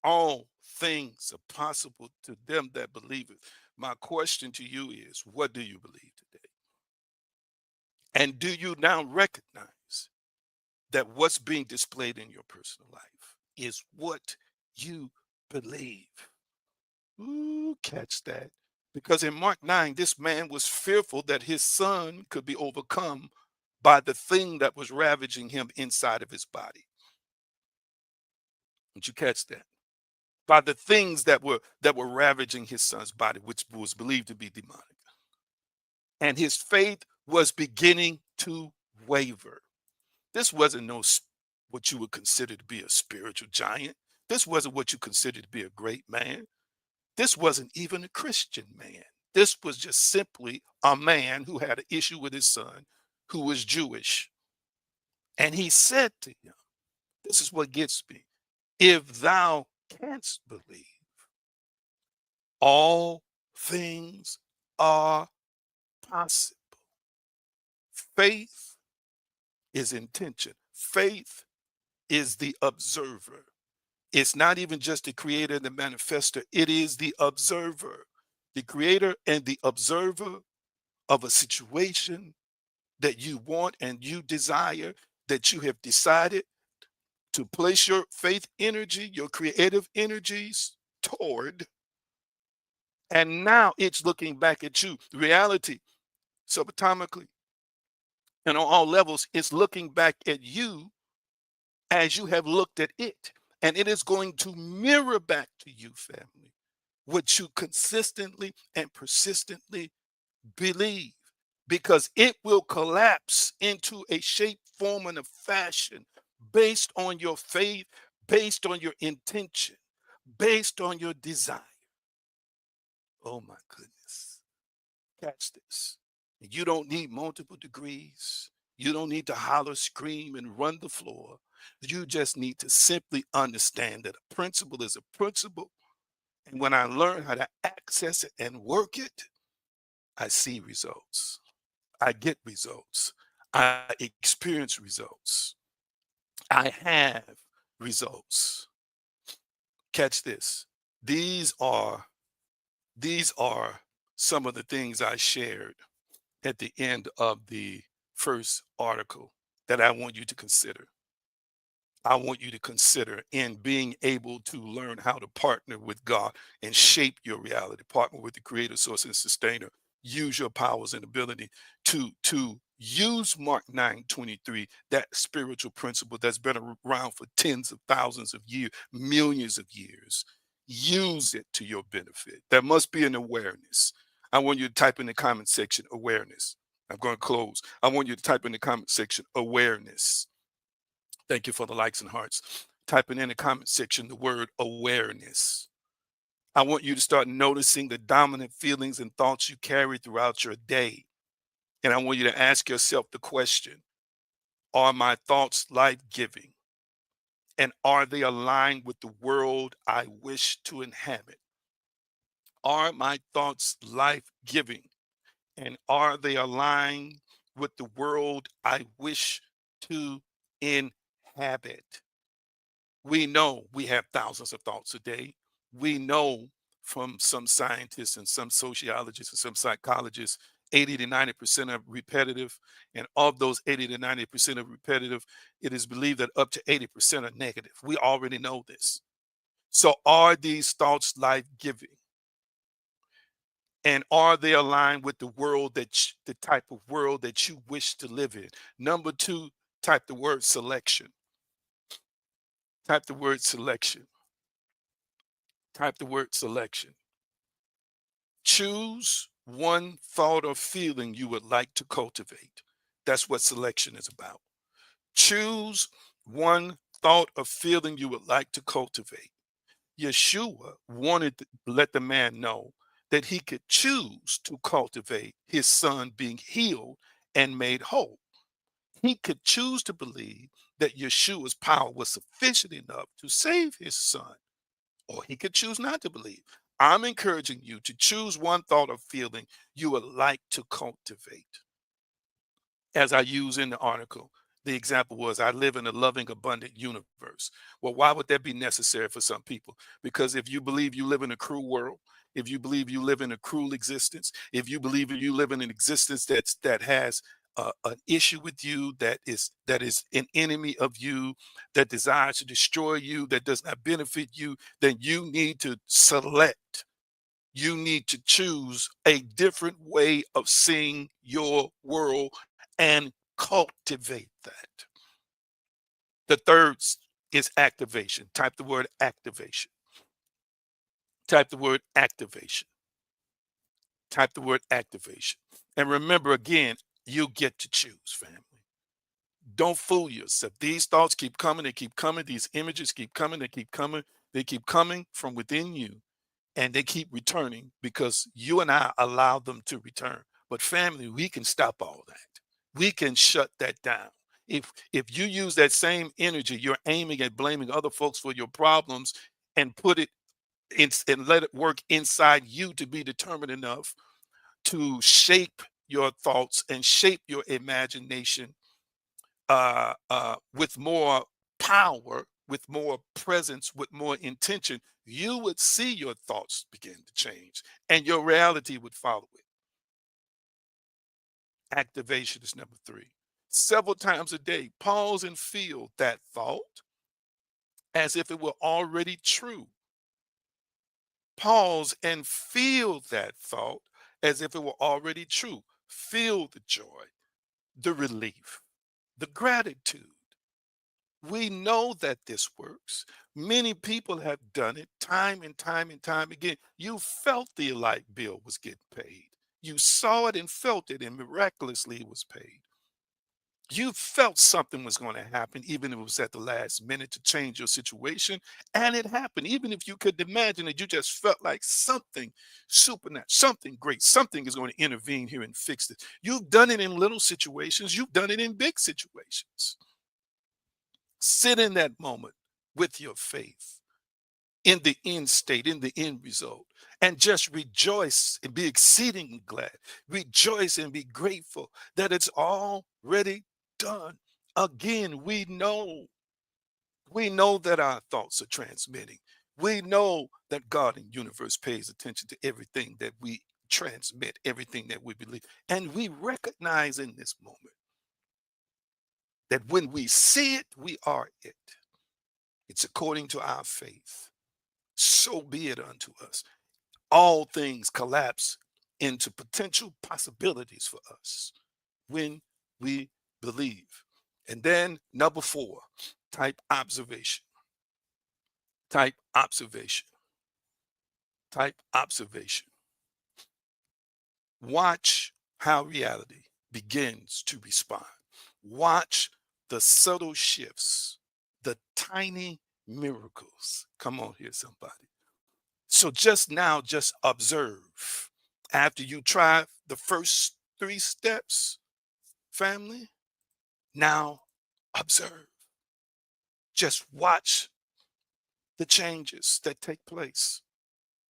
all things are possible to them that believe it. My question to you is, what do you believe today? And do you now recognize that what's being displayed in your personal life is what you believe? Ooh, catch that. Because in Mark 9, this man was fearful that his son could be overcome by the thing that was ravaging him inside of his body. Did you catch that? by the things that were ravaging his son's body, which was believed to be demonic. And his faith was beginning to waver. This wasn't what you would consider to be a spiritual giant. This wasn't what you consider to be a great man. This wasn't even a Christian man. This was just simply a man who had an issue with his son who was Jewish. And he said to him, this is what gets me. If thou canst believe, all things are possible. Faith is intention. Faith is the observer. It's not even just the creator and the manifester, it is the observer, the creator and the observer of a situation that you want and you desire, that you have decided to place your faith energy, your creative energies toward. And now it's looking back at you. Reality, subatomically and on all levels, it's looking back at you as you have looked at it. And it is going to mirror back to you, family, what you consistently and persistently believe, because it will collapse into a shape, form, and a fashion based on your faith, based on your intention, based on your desire. Oh my goodness. Catch this. You don't need multiple degrees. You don't need to holler, scream, and run the floor. You just need to simply understand that a principle is a principle. And when I learn how to access it and work it, I see results. I get results. I experience results. I have results. Catch this. These are these are some of the things I shared at the end of the first article that I want you to consider. I want you to consider in being able to learn how to partner with God and shape your reality, partner with the creator, source, and sustainer. Use your powers and ability to use Mark 9:23, that spiritual principle that's been around for tens of thousands of years, millions of years. Use it to your benefit. There must be an awareness. I want you to type in the comment section awareness. I'm going to close. I want you to type in the comment section awareness. Thank you for the likes and hearts. Typing in the comment section the word awareness. I want you to start noticing the dominant feelings and thoughts you carry throughout your day. And I want you to ask yourself the question, are my thoughts life giving? And are they aligned with the world I wish to inhabit? Are my thoughts life giving? And are they aligned with the world I wish to inhabit? We know we have thousands of thoughts a day. We know from some scientists and some sociologists and some psychologists, 80 to 90% are repetitive. And of those 80 to 90% of repetitive, it is believed that up to 80% are negative. We already know this. So are these thoughts life giving? And are they aligned with the world the type of world that you wish to live in? Number two, type the word selection. Type the word selection. Type the word selection. Choose one thought or feeling you would like to cultivate. That's what selection is about. Choose one thought or feeling you would like to cultivate. Yeshua wanted to let the man know that he could choose to cultivate his son being healed and made whole. He could choose to believe that Yeshua's power was sufficient enough to save his son, or he could choose not to believe. I'm encouraging you to choose one thought or feeling you would like to cultivate. As I use in the article, the example was I live in a loving, abundant universe. Well, why would that be necessary for some people? Because if you believe you live in a cruel world, if you believe you live in a cruel existence, if you believe you live in an existence that has an issue with you, that is an enemy of you, that desires to destroy you, that does not benefit you, then you need to select. You need to choose a different way of seeing your world and cultivate that. The third is activation. Type the word activation. Type the word activation. Type the word activation. And remember, again, you get to choose, family. Don't fool yourself. These thoughts keep coming, they keep coming. These images keep coming, they keep coming. They keep coming from within you, and they keep returning because you and I allow them to return. But family, we can stop all that. We can shut that down. If you use that same energy, you're aiming at blaming other folks for your problems and put it in and let it work inside you to be determined enough to shape your thoughts and shape your imagination with more power, with more presence, with more intention, you would see your thoughts begin to change and your reality would follow it. Activation is number three. Several times a day, pause and feel that thought as if it were already true. Pause and feel that thought as if it were already true. Feel the joy, the relief, the gratitude. We know that this works. Many people have done it time and time and time again. You felt the light bill was getting paid. You saw it and felt it, and miraculously it was paid. You felt something was going to happen, even if it was at the last minute to change your situation, and it happened. Even if you could imagine it, you just felt like something supernatural, something great, something is going to intervene here and fix it. You've done it in little situations, you've done it in big situations. Sit in that moment with your faith in the end state, in the end result, and just rejoice and be exceedingly glad. Rejoice and be grateful that it's already done. Again, we know that our thoughts are transmitting. We know that God and universe pays attention to everything that we transmit, everything that we believe. And we recognize in this moment that when we see it, we are it. It's according to our faith. So be it unto us. All things collapse into potential possibilities for us when we believe. And then number four, type observation. Type observation. Type observation. Watch how reality begins to respond. Watch the subtle shifts, the tiny miracles. Come on here, somebody. So just now, just observe. After you try the first three steps, family, now observe. Just watch the changes that take place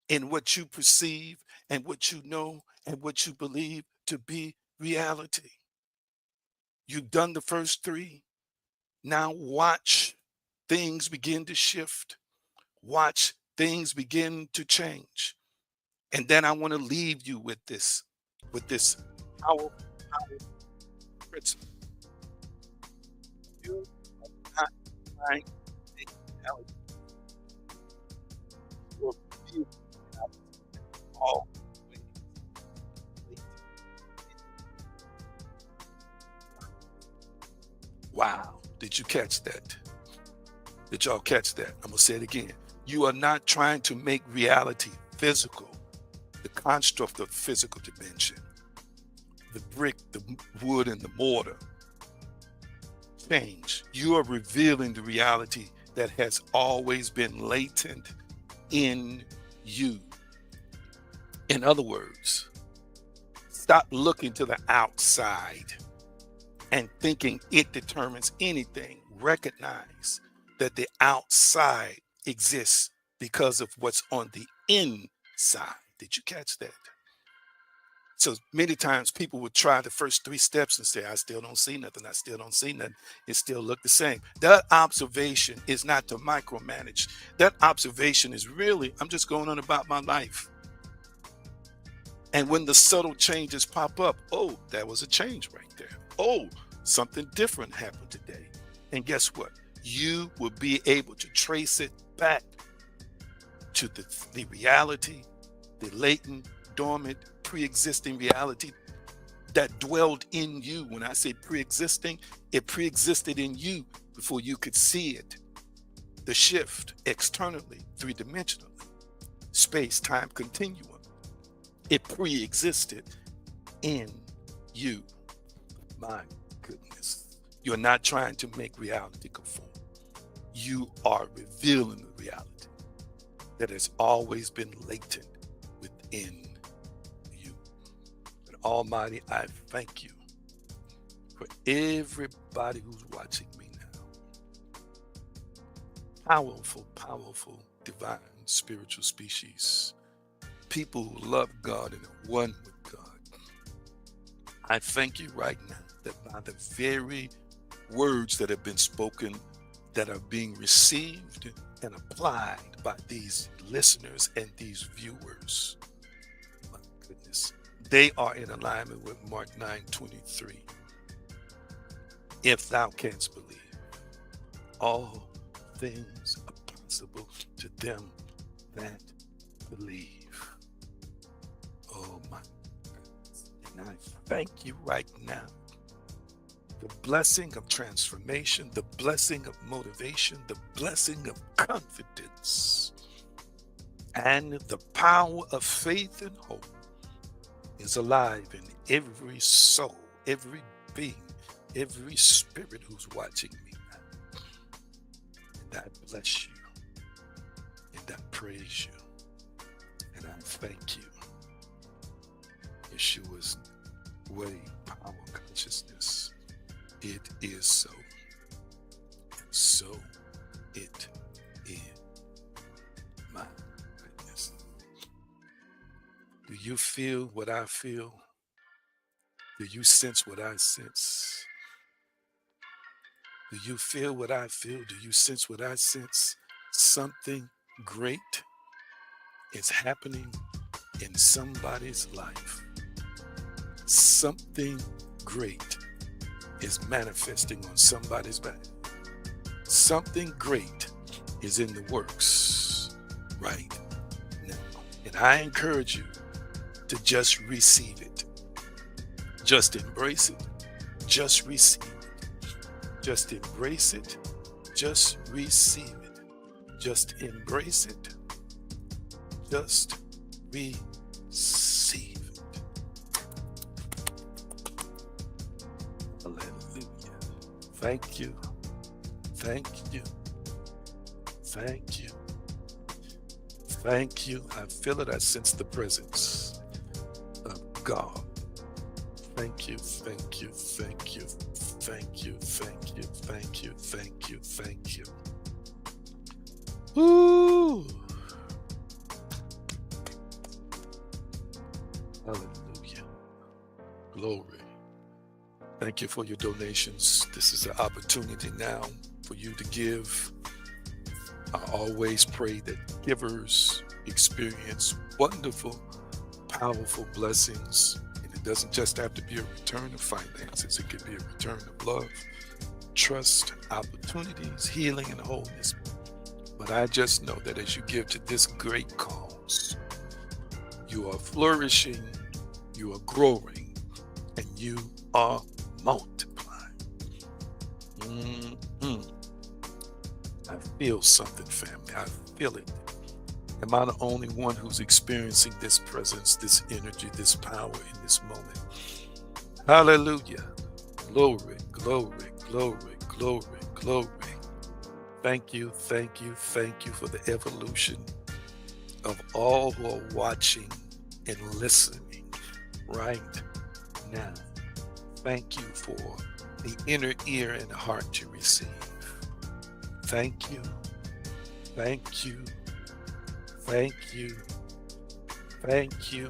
in what you perceive and what you know and what you believe to be reality. You've done the first three. Now watch things begin to shift. Watch things begin to change. And then I want to leave you with this powerful, powerful principle. You are not trying to make reality or feel reality always. Wow. Did you catch that? Did y'all catch that? I'm gonna say it again. You are not trying to make reality physical, the construct of physical dimension, the brick, the wood, and the mortar change. You are revealing the reality that has always been latent in you. In other words, stop looking to the outside and thinking it determines anything. Recognize that the outside exists because of what's on the inside. Did you catch that? So many times people would try the first three steps and say, I still don't see nothing. I still don't see nothing. It still look the same. That observation is not to micromanage. That observation is really, I'm just going on about my life. And when the subtle changes pop up, oh, that was a change right there. Oh, something different happened today. And guess what? You will be able to trace it back to the reality, the latent, dormant, pre-existing reality that dwelled in you. When I say pre-existing, it pre-existed in you before you could see it. The shift externally, three-dimensionally. space-time continuum. It pre-existed in you. My goodness. You're not trying to make reality conform. You are revealing the reality that has always been latent within you. And Almighty, I thank you for everybody who's watching me now. Powerful, powerful, divine, spiritual species. People who love God and are one with God. I thank you right now that by the very words that have been spoken, that are being received and applied by these listeners and these viewers, my goodness, they are in alignment with Mark 9:23. If thou canst believe, all things are possible to them that believe. Oh my goodness. And I thank you right now. The blessing of transformation, the blessing of motivation, the blessing of confidence, and the power of faith and hope is alive in every soul, every being, every spirit who's watching me now. And I bless you, and I praise you, and I thank you. Yeshua's way, power, consciousness. It is so, and so it is. My goodness. Do you feel what I feel? Do you sense what I sense? Do you feel what I feel? Do you sense what I sense? Something great is happening in somebody's life. Something great is manifesting on somebody's back. Something great is in the works right now. And I encourage you to just receive it. Just embrace it. Just receive it. Just embrace it. Just receive it. Just embrace it. Just receive it. Hallelujah. Thank you. Thank you. Thank you. Thank you. I feel it. I sense the presence of God. Thank you. Thank you. Thank you. Thank you. Thank you. Thank you. Thank you. Thank you. Woo! Hallelujah. Glory. Thank you for your donations. This is an opportunity now for you to give. I always pray that givers experience wonderful, powerful blessings. And it doesn't just have to be a return of finances. It could be a return of love, trust, opportunities, healing, and wholeness. But I just know that as you give to this great cause, you are flourishing, you are growing, and you are multiplying. I feel something, family. I feel it. Am I the only one who's experiencing this presence, this energy, this power in this moment? Hallelujah. Glory, glory, glory, glory, glory. Thank you, thank you, thank you for the evolution of all who are watching and listening right now. Thank you for the inner ear and heart to receive. Thank you, thank you, thank you, thank you,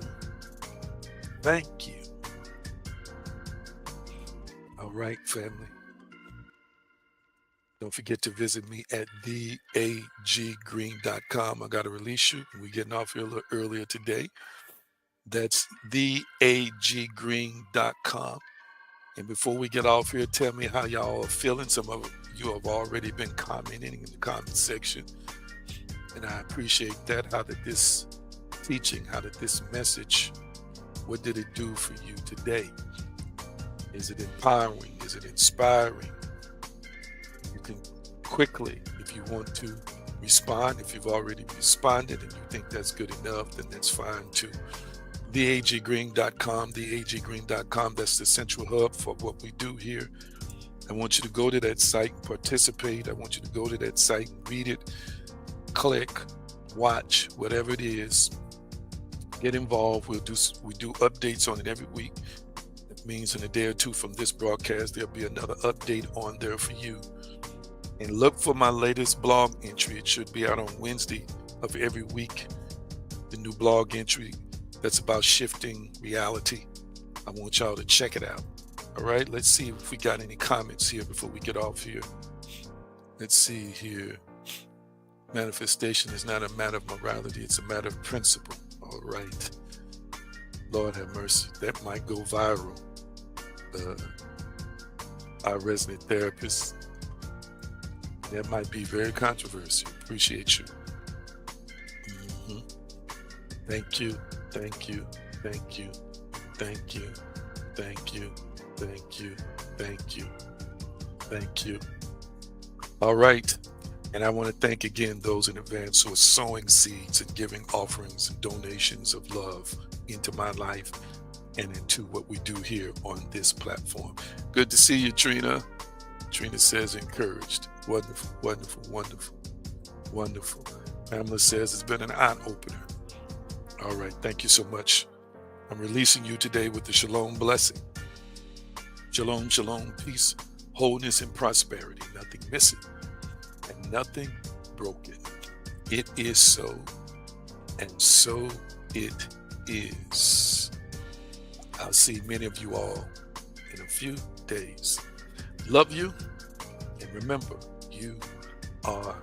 thank you. All right, family. Don't forget to visit me at theaggreen.com. I got to release you. We're getting off here a little earlier today. That's theaggreen.com. And before we get off here, tell me how y'all are feeling. Some of you have already been commenting in the comment section. And I appreciate that. How did this teaching, how did this message, what did it do for you today? Is it empowering? Is it inspiring? You can quickly, if you want to, respond. If you've already responded and you think that's good enough, then that's fine too. theaggreen.com, theaggreen.com, that's the central hub for what we do here. I want you to go to that site and participate. I want you to go to that site and read it, click, watch, whatever it is. Get involved. We do updates on it every week. It means in a day or two from this broadcast, there'll be another update on there for you. And look for my latest blog entry. It should be out on Wednesday of every week. The new blog entry that's about shifting reality. I want y'all to check it out. All right, let's see if we got any comments here before we get off here. Let's see here. Manifestation is not a matter of morality, it's a matter of principle. All right. Lord have mercy. That might go viral. Our resident therapist. That might be very controversial. Appreciate you. Thank you. Thank you. Thank you. Thank you. Thank you. Thank you. Thank you. Thank you. All right. And I want to thank again those in advance who are sowing seeds and giving offerings and donations of love into my life and into what we do here on this platform. Good to see you, Trina. Trina says encouraged. Wonderful, wonderful, wonderful, wonderful. Pamela says it's been an eye-opener. All right. Thank you so much. I'm releasing you today with the Shalom blessing. Shalom, shalom, peace, wholeness, and prosperity. Nothing missing and nothing broken. It is so, and so it is. I'll see many of you all in a few days. Love you, and remember, you are